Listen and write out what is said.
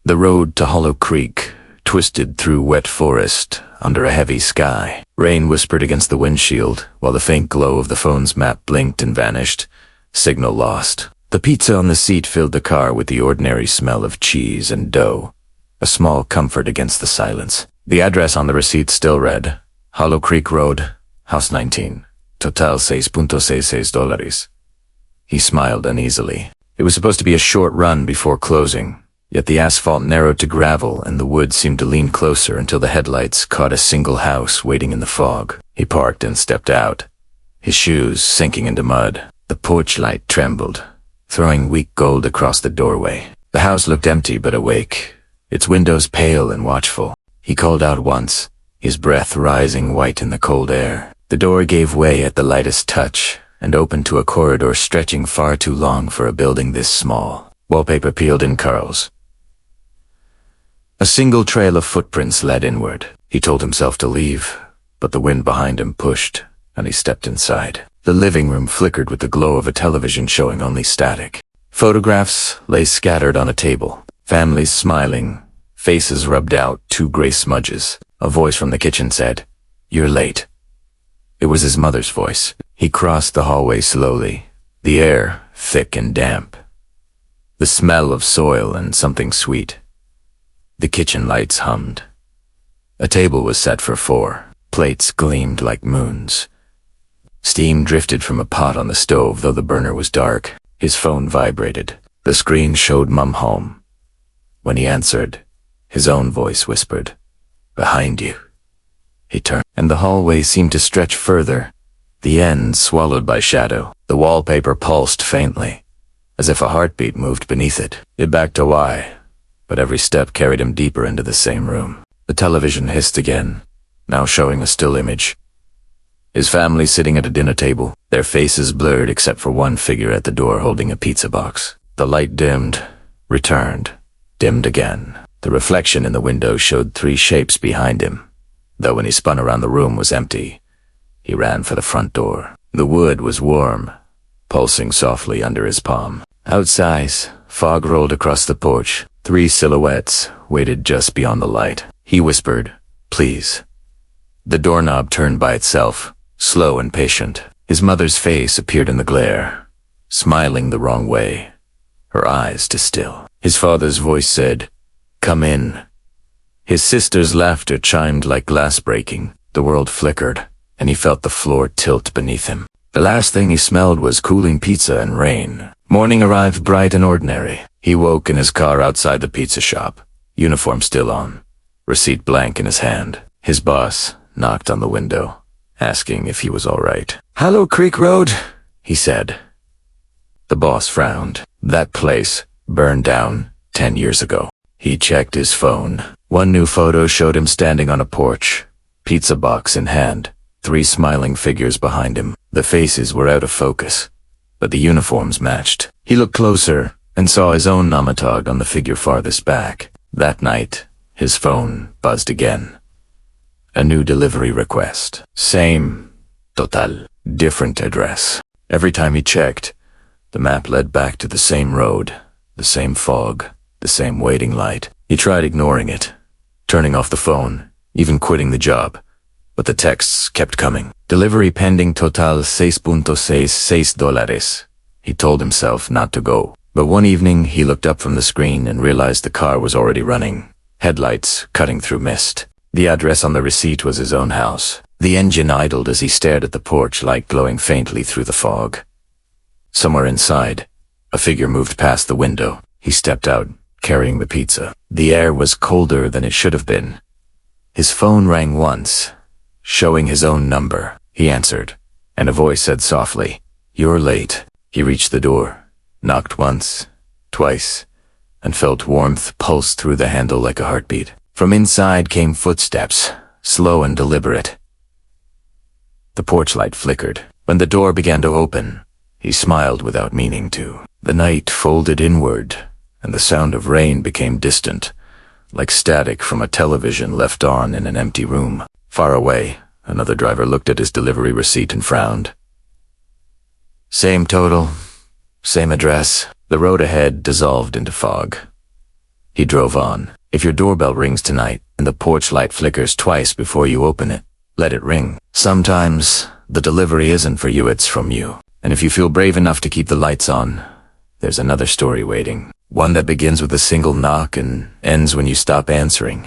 The road to Hollow Creek twisted through wet forest under a heavy sky. Rain whispered against the windshield, while the faint glow of the phone's map blinked and vanished. Signal lost. The pizza on the seat filled the car with the ordinary smell of cheese and dough, a small comfort against the silence. The address on the receipt still read, Hollow Creek Road, House 19, total $6.66. He smiled uneasily. It was supposed to be a short run before closing, yet the asphalt narrowed to gravel and the woods seemed to lean closer until the headlights caught a single house waiting in the fog. He parked and stepped out, his shoes sinking into mud. The porch light trembled, throwing weak gold across the doorway. The house looked empty but awake, its windows pale and watchful. He called out once, his breath rising white in the cold air. The door gave way at the lightest touch and opened to a corridor stretching far too long for a building this small. Wallpaper peeled in curls. A single trail of footprints led inward. He told himself to leave, but the wind behind him pushed, and he stepped inside. The living room flickered with the glow of a television showing only static. Photographs lay scattered on a table. Families smiling, faces rubbed out, 2 gray smudges. A voice from the kitchen said, "You're late." It was his mother's voice. He crossed the hallway slowly, the air thick and damp. The smell of soil and something sweet. The kitchen lights hummed. A table was set for 4. Plates gleamed like moons. Steam drifted from a pot on the stove, though the burner was dark. His phone vibrated. The screen showed Mum home. When he answered, his own voice whispered, "Behind you." He turned, and the hallway seemed to stretch further, the end swallowed by shadow. The wallpaper pulsed faintly, as if a heartbeat moved beneath it. It backed away, but every step carried him deeper into the same room. The television hissed again, now showing a still image. His family sitting at a dinner table, their faces blurred except for one figure at the door holding a pizza box. The light dimmed, returned, dimmed again. The reflection in the window showed 3 shapes behind him, though when he spun around the room was empty. He ran for the front door. The wood was warm, pulsing softly under his palm. Outside, fog rolled across the porch. 3 silhouettes waited just beyond the light. He whispered, "Please." The doorknob turned by itself, slow and patient. His mother's face appeared in the glare, smiling the wrong way, her eyes to still. His father's voice said, "Come in." His sister's laughter chimed like glass breaking. The world flickered, and he felt the floor tilt beneath him. The last thing he smelled was cooling pizza and rain. Morning arrived bright and ordinary. He woke in his car outside the pizza shop, uniform still on, receipt blank in his hand. His boss knocked on the window, asking if he was all right. "Hollow Creek Road," he said. The boss frowned. That place burned down 10 years ago. He checked his phone. One new photo showed him standing on a porch, pizza box in hand, 3 smiling figures behind him. The faces were out of focus, but the uniforms matched. He looked closer and saw his own namatog on the figure farthest back. That night, his phone buzzed again. A new delivery request. Same, total, different address. Every time he checked, the map led back to the same road, the same fog, the same waiting light. He tried ignoring it, turning off the phone, even quitting the job, but the texts kept coming. "Delivery pending, total $6.66. He told himself not to go. But one evening, he looked up from the screen and realized the car was already running, headlights cutting through mist. The address on the receipt was his own house. The engine idled as he stared at the porch light glowing faintly through the fog. Somewhere inside, a figure moved past the window. He stepped out, carrying the pizza. The air was colder than it should have been. His phone rang once, showing his own number. He answered, and a voice said softly, "You're late." He reached the door, knocked once, twice, and felt warmth pulse through the handle like a heartbeat. From inside came footsteps, slow and deliberate. The porch light flickered. When the door began to open, he smiled without meaning to. The night folded inward, and the sound of rain became distant, like static from a television left on in an empty room. Far away, another driver looked at his delivery receipt and frowned. Same total, same address. The road ahead dissolved into fog. He drove on. If your doorbell rings tonight and the porch light flickers twice before you open it, let it ring. Sometimes the delivery isn't for you, it's from you. And if you feel brave enough to keep the lights on, there's another story waiting. One that begins with a single knock and ends when you stop answering.